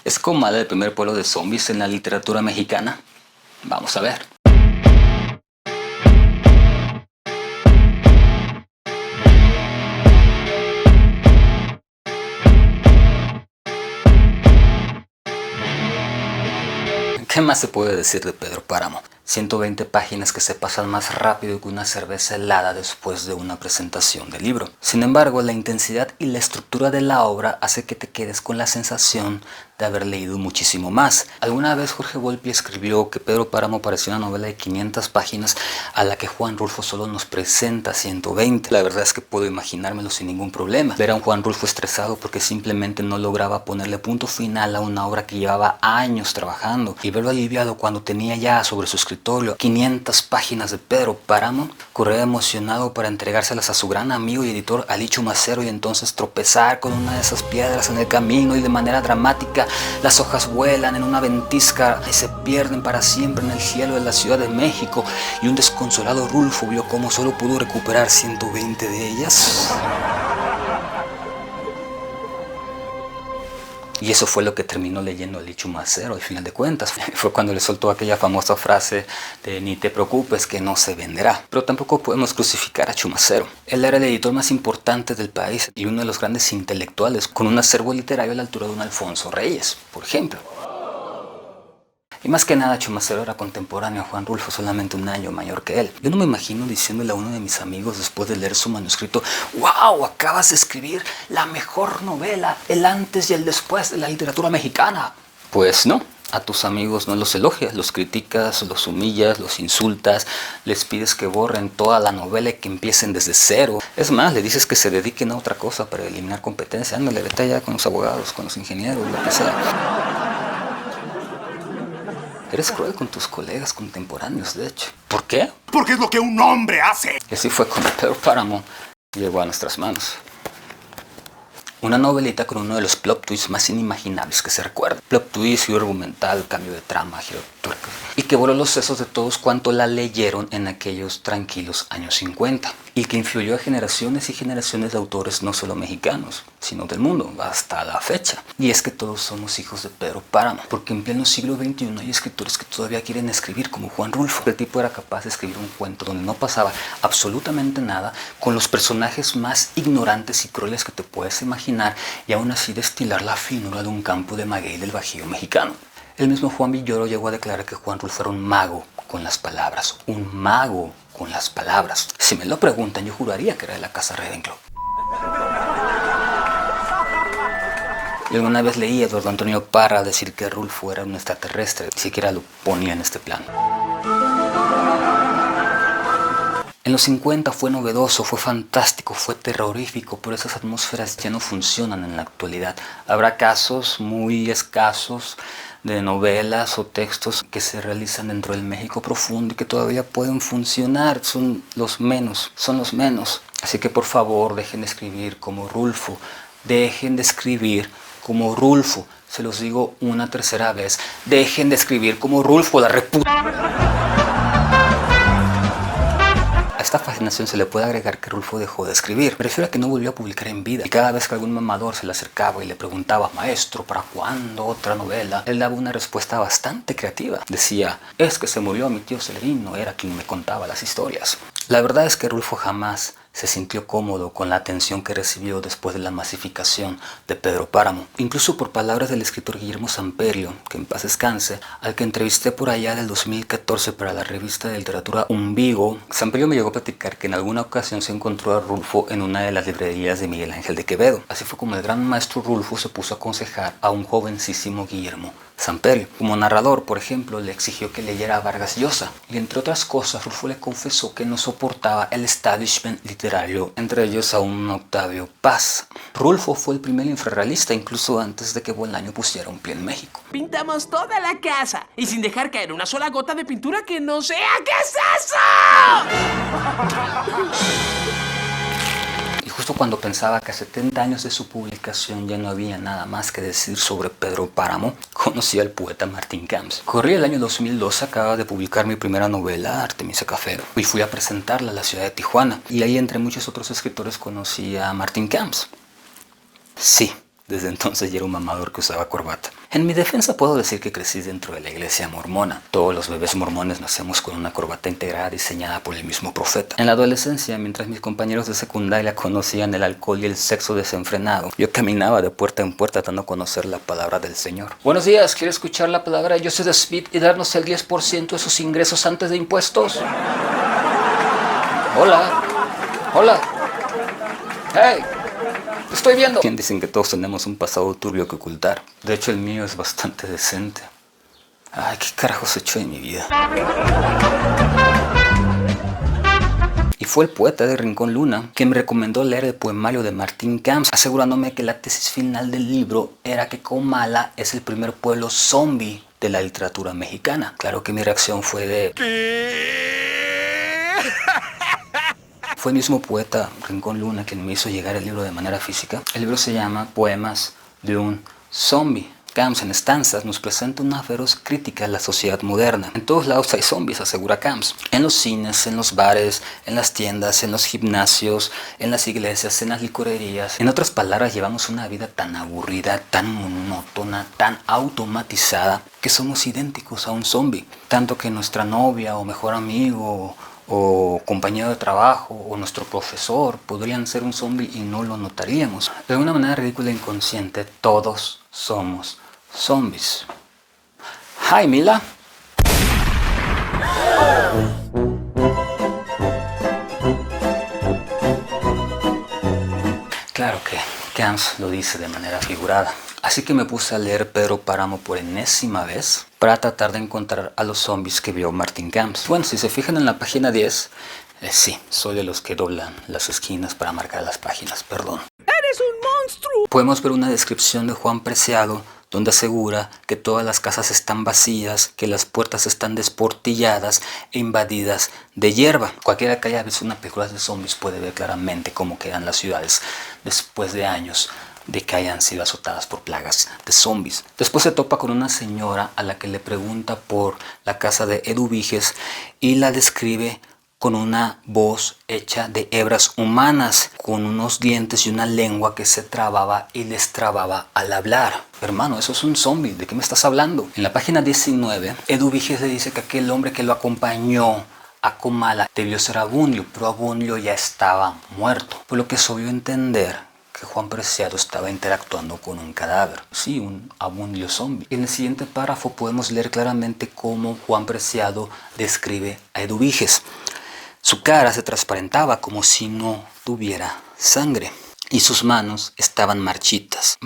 ¿Es Comala el primer pueblo de zombies en la literatura mexicana? Vamos a ver. ¿Qué más se puede decir de Pedro Páramo? 120 páginas que se pasan más rápido que una cerveza helada después de una presentación de libro. Sin embargo, la intensidad y la estructura de la obra hace que te quedes con la sensación de haber leído muchísimo más. Alguna vez Jorge Volpi escribió que Pedro Páramo parecía una novela de 500 páginas a la que Juan Rulfo solo nos presenta 120. La verdad es que puedo imaginármelo sin ningún problema. Ver a un Juan Rulfo estresado porque simplemente no lograba ponerle punto final a una obra que llevaba años trabajando, y verlo aliviado cuando tenía ya sobre su escritorio 500 páginas de Pedro Páramo, corría emocionado para entregárselas a su gran amigo y editor Alichu Macero, y entonces tropezar con una de esas piedras en el camino y de manera dramática las hojas vuelan en una ventisca y se pierden para siempre en el cielo de la Ciudad de México, y un desconsolado Rulfo vio cómo solo pudo recuperar 120 de ellas. Y eso fue lo que terminó leyendo Alichu Macero al final de cuentas. Fue cuando le soltó aquella famosa frase de "ni te preocupes que no se venderá". Pero tampoco podemos crucificar a Chumacero. Él era el editor más importante del país y uno de los grandes intelectuales, con un acervo literario a la altura de un Alfonso Reyes, por ejemplo. Y más que nada, Chumacero era contemporáneo a Juan Rulfo, solamente un año mayor que él. Yo no me imagino diciéndole a uno de mis amigos después de leer su manuscrito: ¡wow! Acabas de escribir la mejor novela, el antes y el después de la literatura mexicana. Pues no. A tus amigos no los elogias, los criticas, los humillas, los insultas, les pides que borren toda la novela y que empiecen desde cero. Es más, le dices que se dediquen a otra cosa para eliminar competencia. Ándale, vete allá con los abogados, con los ingenieros, lo que sea. Eres cruel con tus colegas contemporáneos, de hecho. ¿Por qué? Porque es lo que un hombre hace. Y así fue como Pedro Páramo llegó a nuestras manos. Una novelita con uno de los plot twists más inimaginables que se recuerda. Plot twist, giro argumental, cambio de trama, giro tuerca. Y que voló los sesos de todos cuanto la leyeron en aquellos tranquilos años 50. Y que influyó a generaciones y generaciones de autores no solo mexicanos, sino del mundo, hasta la fecha. Y es que todos somos hijos de Pedro Páramo, porque en pleno siglo XXI hay escritores que todavía quieren escribir como Juan Rulfo. El tipo era capaz de escribir un cuento donde no pasaba absolutamente nada, con los personajes más ignorantes y crueles que te puedes imaginar, y aún así destilar la finura de un campo de maguey del Bajío mexicano. El mismo Juan Villoro llegó a declarar que Juan Rulfo era un mago con las palabras, un mago con las palabras. Si me lo preguntan, yo juraría que era de la casa Ravenclaw. Y alguna vez leí a Eduardo Antonio Parra decir que Rulfo era un extraterrestre, ni siquiera lo ponía en este plan. En los 50 fue novedoso, fue fantástico, fue terrorífico, pero esas atmósferas ya no funcionan en la actualidad. Habrá casos muy escasos de novelas o textos que se realizan dentro del México profundo y que todavía pueden funcionar. Son los menos. Así que por favor dejen de escribir como Rulfo, dejen de escribir como Rulfo. Se los digo una tercera vez, dejen de escribir como Rulfo, la A esta fascinación se le puede agregar que Rulfo dejó de escribir. Me refiero a que no volvió a publicar en vida. Y cada vez que algún mamador se le acercaba y le preguntaba: maestro, ¿para cuándo otra novela?, él daba una respuesta bastante creativa. Decía: es que se murió mi tío Celerino, era quien me contaba las historias. La verdad es que Rulfo jamás se sintió cómodo con la atención que recibió después de la masificación de Pedro Páramo. Incluso por palabras del escritor Guillermo Samperio, que en paz descanse, al que entrevisté por allá del 2014 para la revista de literatura Umbigo, Samperio me llegó a platicar que en alguna ocasión se encontró a Rulfo en una de las librerías de Miguel Ángel de Quevedo. Así fue como el gran maestro Rulfo se puso a aconsejar a un jovencísimo Guillermo Samperio. Como narrador, por ejemplo, le exigió que leyera a Vargas Llosa, y entre otras cosas Rulfo le confesó que no soportaba el establishment literario, entre ellos a un Octavio Paz. Rulfo fue el primer infrarrealista, incluso antes de que Bolaño pusiera un pie en México. Pintamos toda la casa y sin dejar caer una sola gota de pintura que no sea. ¿Qué es eso? Y justo cuando pensaba que a 70 años de su publicación ya no había nada más que decir sobre Pedro Páramo, conocí al poeta Martín Camps. Corría el año 2002, acababa de publicar mi primera novela, Artemisa Café, y fui a presentarla a la ciudad de Tijuana. Y ahí, entre muchos otros escritores, conocí a Martín Camps. Sí, Desde entonces ya era un mamador que usaba corbata. En mi defensa puedo decir que crecí dentro de la iglesia mormona. Todos los bebés mormones nacemos con una corbata integrada diseñada por el mismo profeta. En la adolescencia, mientras mis compañeros de secundaria conocían el alcohol y el sexo desenfrenado, yo caminaba de puerta en puerta dando a conocer la palabra del Señor. Buenos días, ¿quiere escuchar la palabra de Joseph Smith y darnos el 10% de sus ingresos antes de impuestos? Hola. Hola. Hey. Te estoy viendo. Dicen que todos tenemos un pasado turbio que ocultar. De hecho, el mío es bastante decente. Ay, ¿qué carajos he hecho de mi vida? Y fue el poeta de Rincón Luna quien me recomendó leer el poemario de Martín Camps, asegurándome que la tesis final del libro era que Comala es el primer pueblo zombie de la literatura mexicana. Claro que mi reacción fue de... Fue el mismo poeta Rincón Luna quien me hizo llegar el libro de manera física. El libro se llama Poemas de un zombie. Camps en estanzas nos presenta una feroz crítica a la sociedad moderna. En todos lados hay zombies, asegura Camps. En los cines, en los bares, en las tiendas, en los gimnasios, en las iglesias, en las licorerías. En otras palabras, llevamos una vida tan aburrida, tan monótona, tan automatizada, que somos idénticos a un zombie. Tanto que nuestra novia o mejor amigo o compañero de trabajo o nuestro profesor podrían ser un zombie y no lo notaríamos. De una manera ridícula e inconsciente, todos somos zombies. Hi, Mila. Claro que Camps lo dice de manera figurada. Así que me puse a leer Pedro Páramo por enésima vez para tratar de encontrar a los zombies que vio Martín Camps. Bueno, si se fijan en la página 10, sí, soy de los que doblan las esquinas para marcar las páginas, perdón. ¡Eres un monstruo! Podemos ver una descripción de Juan Preciado donde asegura que todas las casas están vacías, que las puertas están desportilladas e invadidas de hierba. Cualquiera que haya visto una película de zombies puede ver claramente cómo quedan las ciudades después de años de que hayan sido azotadas por plagas de zombies. Después se topa con una señora a la que le pregunta por la casa de Eduviges y la describe con una voz hecha de hebras humanas, con unos dientes y una lengua que se trababa y destrababa al hablar. Hermano, eso es un zombie, ¿de qué me estás hablando? En la página 19, Eduviges le dice que aquel hombre que lo acompañó a Comala debió ser Abundio, pero Abundio ya estaba muerto, por lo que es obvio entender que Juan Preciado estaba interactuando con un cadáver. Sí, un Abundio zombie. En el siguiente párrafo podemos leer claramente cómo Juan Preciado describe a Eduviges. Su cara se transparentaba como si no tuviera sangre. Y sus manos estaban marchitas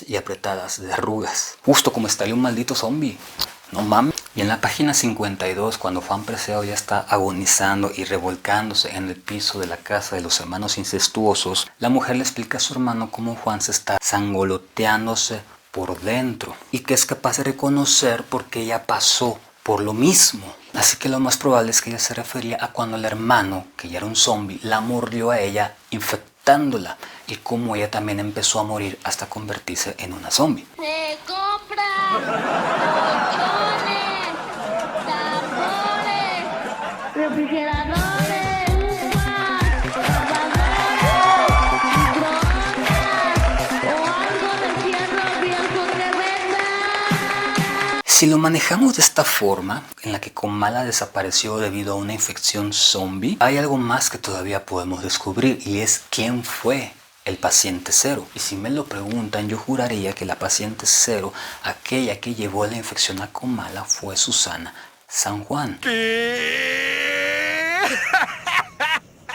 y apretadas de arrugas. Justo como estaría un maldito zombie. No mames. Y en la página 52, cuando Juan Preciado ya está agonizando y revolcándose en el piso de la casa de los hermanos incestuosos, la mujer le explica a su hermano cómo Juan se está sangoloteándose por dentro y que es capaz de reconocer porque ella pasó por lo mismo. Así que lo más probable es que ella se refería a cuando el hermano, que ya era un zombie, la mordió a ella infectándola y cómo ella también empezó a morir hasta convertirse en una zombie. Se compran colchones, tambores, refrigeradores, microondas o algo de fierro viejo que venda. Si lo manejamos de esta forma, en la que Comala desapareció debido a una infección zombie, hay algo más que todavía podemos descubrir y es quién fue el paciente cero. Y si me lo preguntan, yo juraría que la paciente cero, aquella que llevó la infección a Comala, fue Susana San Juan. Que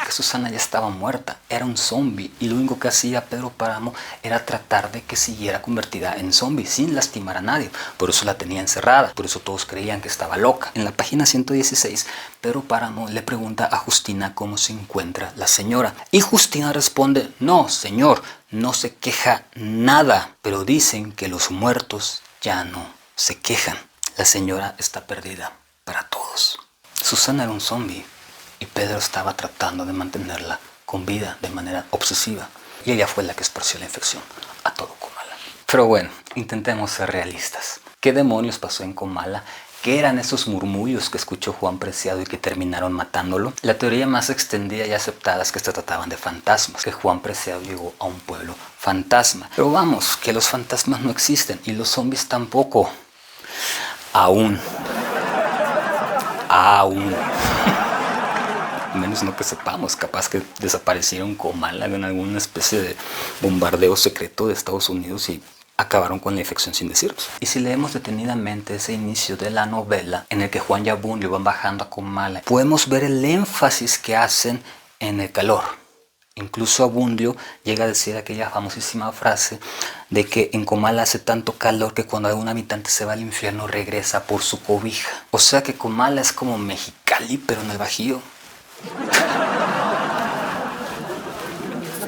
Susana ya estaba muerta, era un zombie y lo único que hacía Pedro Páramo era tratar de que siguiera convertida en zombie sin lastimar a nadie. Por eso la tenía encerrada, por eso todos creían que estaba loca. En la página 116, Pedro Páramo le pregunta a Justina cómo se encuentra la señora. Y Justina responde: no, señor, no se queja nada, pero dicen que los muertos ya no se quejan. La señora está perdida para todos. Susana era un zombie y Pedro estaba tratando de mantenerla con vida de manera obsesiva. Y ella fue la que esparció la infección a todo Comala. Pero bueno, intentemos ser realistas. ¿Qué demonios pasó en Comala ¿Qué eran esos murmullos que escuchó Juan Preciado y que terminaron matándolo? La teoría más extendida y aceptada es que se trataban de fantasmas, que Juan Preciado llegó a un pueblo fantasma. Pero vamos, que los fantasmas no existen y los zombies tampoco. Aún. Menos no que sepamos, capaz que desaparecieron Comala en alguna especie de bombardeo secreto de Estados Unidos y acabaron con la infección sin decirnos. Y si leemos detenidamente ese inicio de la novela en el que Juan y Abundio van bajando a Comala, podemos ver el énfasis que hacen en el calor. Incluso Abundio llega a decir aquella famosísima frase de que en Comala hace tanto calor que cuando algún habitante se va al infierno regresa por su cobija. O sea que Comala es como Mexicali pero en el Bajío.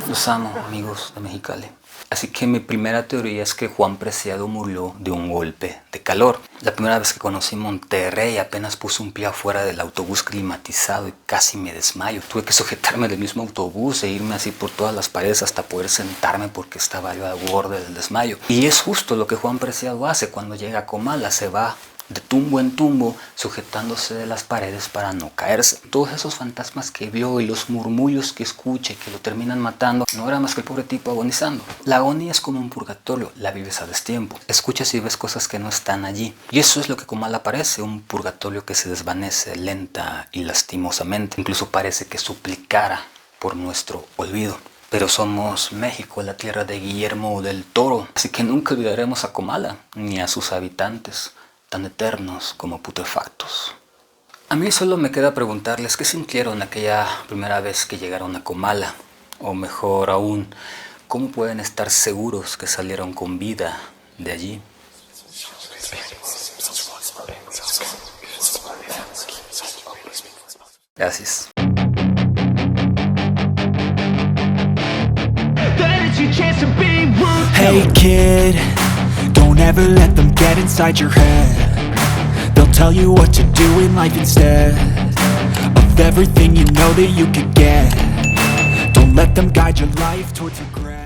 Los amo, amigos de Mexicali. Así que mi primera teoría es que Juan Preciado murió de un golpe de calor. La primera vez que conocí Monterrey apenas puse un pie afuera del autobús climatizado y casi me desmayo. Tuve que sujetarme del mismo autobús e irme así por todas las paredes hasta poder sentarme porque estaba yo al borde del desmayo. Y es justo lo que Juan Preciado hace cuando llega a Comala, se va de tumbo en tumbo, sujetándose de las paredes para no caerse. Todos esos fantasmas que vio y los murmullos que escucha y que lo terminan matando, no era más que el pobre tipo agonizando. La agonía es como un purgatorio, la vives a destiempo. Escuchas y ves cosas que no están allí. Y eso es lo que Comala parece, un purgatorio que se desvanece lenta y lastimosamente. Incluso parece que suplicara por nuestro olvido. Pero somos México, la tierra de Guillermo del Toro, así que nunca olvidaremos a Comala, ni a sus habitantes, tan eternos como putrefactos. A mí solo me queda preguntarles qué sintieron aquella primera vez que llegaron a Comala, o mejor aún, cómo pueden estar seguros que salieron con vida de allí. Gracias. Hey kid, don't ever let them get inside your head. They'll tell you what to do in life instead of everything you know that you could get. Don't let them guide your life towards regret.